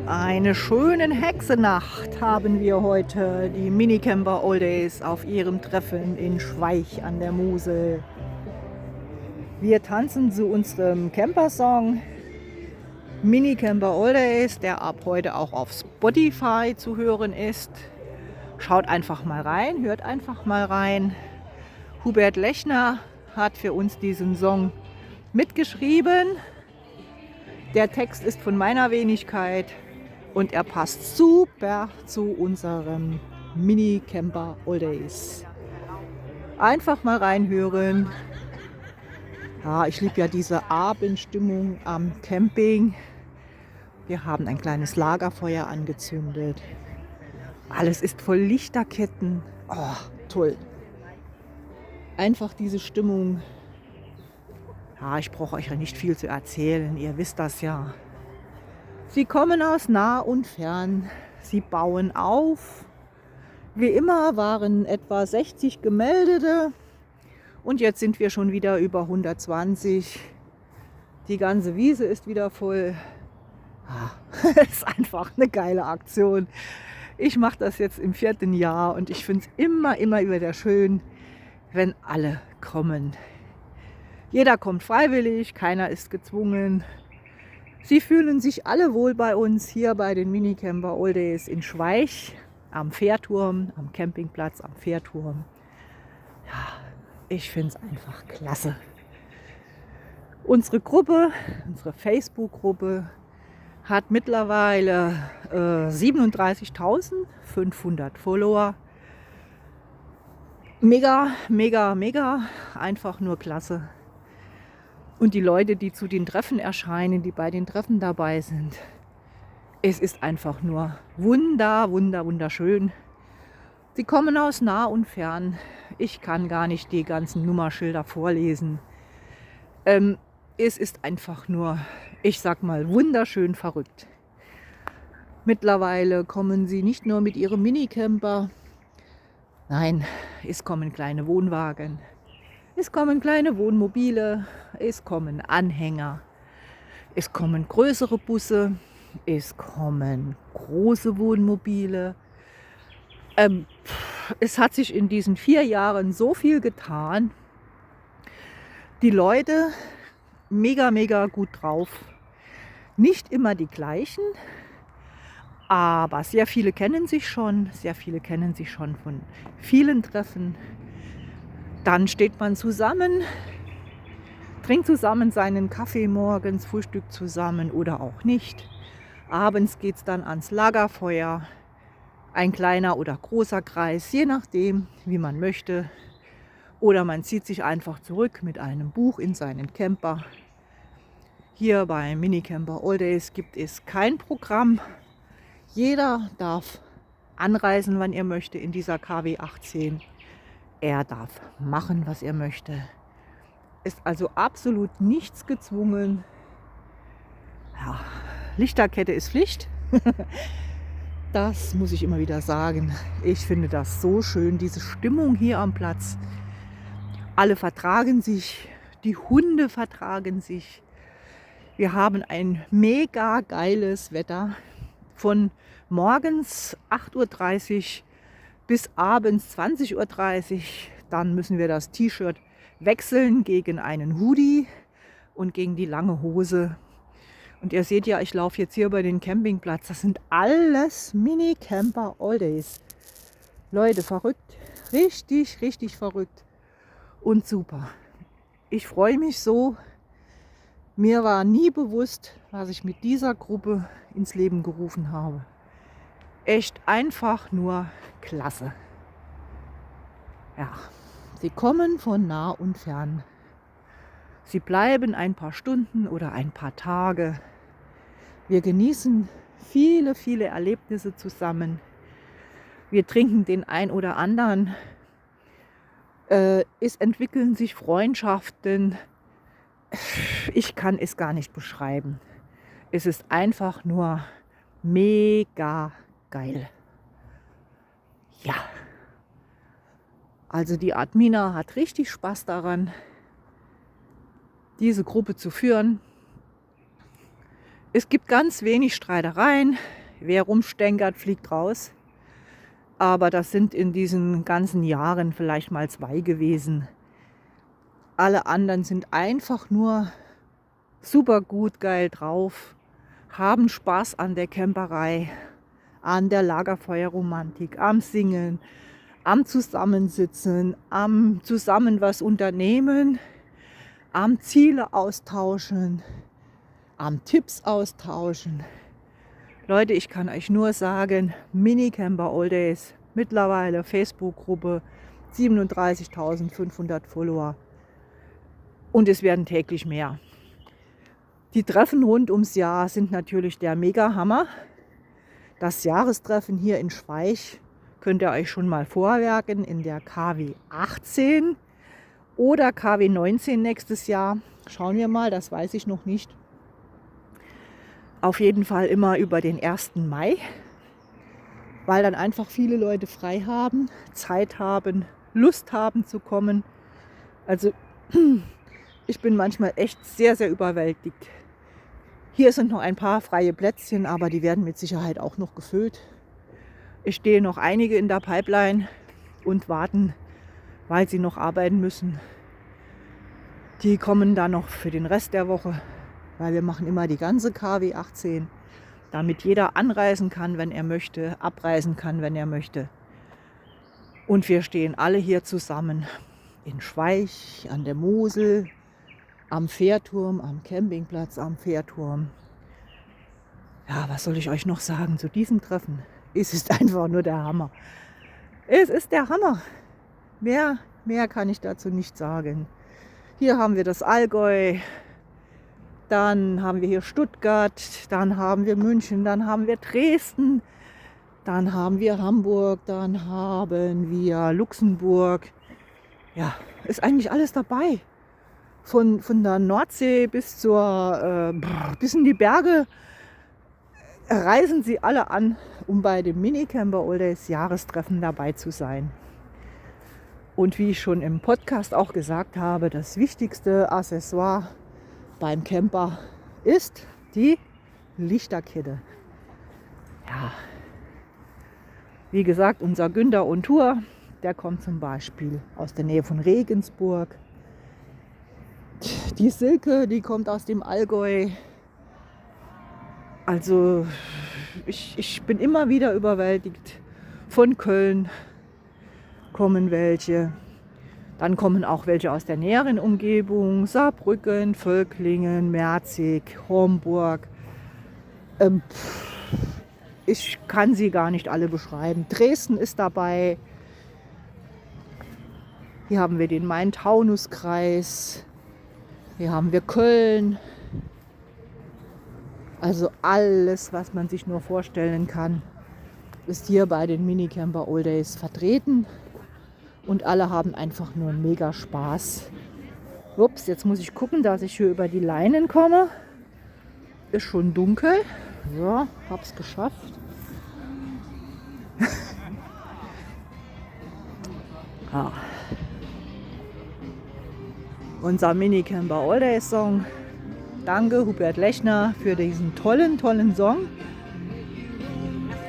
Eine schöne Hexenacht haben wir heute, die Minicamper Oldies auf ihrem Treffen in Schweich an der Mosel. Wir tanzen zu unserem Campersong Minicamper Oldies, der ab heute auch auf Spotify zu hören ist. Schaut einfach mal rein, hört einfach mal rein. Hubert Lechner hat für uns diesen Song mitgeschrieben. Der Text ist von meiner Wenigkeit. Und er passt super zu unserem Mini-Camper Oldies. Einfach mal reinhören. Ja, ich liebe ja diese Abendstimmung am Camping. Wir haben ein kleines Lagerfeuer angezündet. Alles ist voll Lichterketten. Oh, toll. Einfach diese Stimmung. Ja, ich brauche euch ja nicht viel zu erzählen. Ihr wisst das ja. Sie kommen aus nah und fern, sie bauen auf. Wie immer waren etwa 60 Gemeldete und jetzt sind wir schon wieder über 120. Die ganze Wiese ist wieder voll. Ist einfach eine geile Aktion. Ich mache das jetzt im 4. Jahr und ich finde es immer wieder schön, wenn alle kommen. Jeder kommt freiwillig, keiner ist gezwungen. Sie fühlen sich alle wohl bei uns hier bei den Minicamper Oldies in Schweich am Fährturm, am Campingplatz am Fährturm. Ja, ich finde es einfach klasse. Unsere Gruppe, unsere Facebook-Gruppe hat mittlerweile 37.500 Follower. Mega, einfach nur klasse. Und die Leute, die zu den Treffen erscheinen, die bei den Treffen dabei sind, es ist einfach nur wunderschön. Sie kommen aus nah und fern. Ich kann gar nicht die ganzen Nummerschilder vorlesen. Es ist einfach nur, ich sag mal, wunderschön verrückt. Mittlerweile kommen sie nicht nur mit ihrem Minicamper. Nein, es kommen kleine Wohnwagen. Es kommen kleine Wohnmobile, es kommen Anhänger, es kommen größere Busse, es kommen große Wohnmobile. Es hat sich in diesen 4 Jahren so viel getan. Die Leute mega gut drauf. Nicht immer die gleichen, aber sehr viele kennen sich schon. Sehr viele kennen sich schon von vielen Treffen. Dann steht man zusammen, trinkt zusammen seinen Kaffee morgens, frühstückt zusammen oder auch nicht. Abends geht es dann ans Lagerfeuer, ein kleiner oder großer Kreis, je nachdem, wie man möchte. Oder man zieht sich einfach zurück mit einem Buch in seinen Camper. Hier bei Minicamper Oldies gibt es kein Programm. Jeder darf anreisen, wann er möchte in dieser KW 18. Er darf machen, was er möchte. Ist also absolut nichts gezwungen. Ja, Lichterkette ist Pflicht. Das muss ich immer wieder sagen. Ich finde das so schön, diese Stimmung hier am Platz. Alle vertragen sich, die Hunde vertragen sich. Wir haben ein mega geiles Wetter. Von morgens 8:30 Uhr bis abends 20:30 Uhr. Dann müssen wir das T-Shirt wechseln gegen einen Hoodie und gegen die lange Hose. Und ihr seht ja, ich laufe jetzt hier über den Campingplatz. Das sind alles Mini-Camper Oldies. Leute, verrückt. Richtig verrückt. Und super. Ich freue mich so. Mir war nie bewusst, was ich mit dieser Gruppe ins Leben gerufen habe. Echt einfach nur klasse. Ja, sie kommen von nah und fern. Sie bleiben ein paar Stunden oder ein paar Tage. Wir genießen viele Erlebnisse zusammen. Wir trinken den ein oder anderen. Es entwickeln sich Freundschaften. Ich kann es gar nicht beschreiben. Es ist einfach nur mega geil. Ja. Also die Admina hat richtig Spaß daran, diese Gruppe zu führen. Es gibt ganz wenig Streitereien. Wer rumstänkert, fliegt raus. Aber das sind in diesen ganzen Jahren vielleicht mal 2 gewesen. Alle anderen sind einfach nur super gut, geil drauf, haben Spaß an der Camperei, an der Lagerfeuerromantik, am Singen, am Zusammensitzen, am zusammen was unternehmen, am Ziele austauschen, am Tipps austauschen. Leute, ich kann euch nur sagen, Minicamper All Days, mittlerweile Facebook-Gruppe, 37.500 Follower und es werden täglich mehr. Die Treffen rund ums Jahr sind natürlich der Mega-Hammer. Das Jahrestreffen hier in Schweich könnt ihr euch schon mal vorwerken in der KW 18 oder KW 19 nächstes Jahr. Schauen wir mal, das weiß ich noch nicht. Auf jeden Fall immer über den 1. Mai, weil dann einfach viele Leute frei haben, Zeit haben, Lust haben zu kommen. Also ich bin manchmal echt sehr, sehr überwältigt. Hier sind noch ein paar freie Plätzchen, aber die werden mit Sicherheit auch noch gefüllt. Es stehen noch einige in der Pipeline und warten, weil sie noch arbeiten müssen. Die kommen dann noch für den Rest der Woche, weil wir machen immer die ganze KW 18, damit jeder anreisen kann, wenn er möchte, abreisen kann, wenn er möchte. Und wir stehen alle hier zusammen in Schweich, an der Mosel, am Fährturm, am Campingplatz, am Fährturm. Ja, was soll ich euch noch sagen zu diesem Treffen? Es ist einfach nur der Hammer. Es ist der Hammer. Mehr kann ich dazu nicht sagen. Hier haben wir das Allgäu. Dann haben wir hier Stuttgart, dann haben wir München, dann haben wir Dresden, dann haben wir Hamburg, dann haben wir Luxemburg. Ja, ist eigentlich alles dabei. Von der Nordsee bis bis in die Berge reisen sie alle an, um bei dem Minicamper All Days Jahrestreffen dabei zu sein. Und wie ich schon im Podcast auch gesagt habe, das wichtigste Accessoire beim Camper ist die Lichterkette. Ja, wie gesagt, unser Günther on Tour, der kommt zum Beispiel aus der Nähe von Regensburg. Die Silke, die kommt aus dem Allgäu. Also ich bin immer wieder überwältigt. Von Köln kommen welche. Dann kommen auch welche aus der näheren Umgebung, Saarbrücken, Völklingen, Merzig, Homburg. Ich kann sie gar nicht alle beschreiben. Dresden ist dabei. Hier haben wir den Main-Taunus-Kreis. Hier haben wir Köln. Also alles, was man sich nur vorstellen kann, ist hier bei den Minicamper All Days vertreten. Und alle haben einfach nur mega Spaß. Ups, jetzt muss ich gucken, dass ich hier über die Leinen komme. Ist schon dunkel. Ja, hab's geschafft. Ah. Unser Minicamper All Days Song. Danke Hubert Lechner für diesen tollen Song.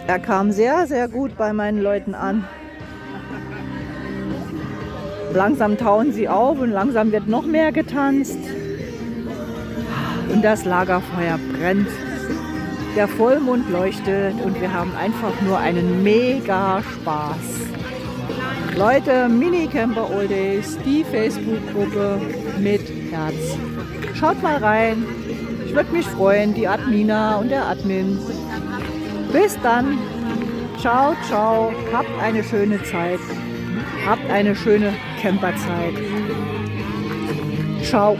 Er kam sehr, sehr gut bei meinen Leuten an. Langsam tauen sie auf und langsam wird noch mehr getanzt. Und das Lagerfeuer brennt. Der Vollmond leuchtet und wir haben einfach nur einen mega Spaß. Leute, Minicamper All Days, die Facebook-Gruppe mit Herz. Schaut mal rein. Ich würde mich freuen, die Admina und der Admin. Bis dann. Ciao, ciao. Habt eine schöne Zeit. Habt eine schöne Camperzeit. Ciao.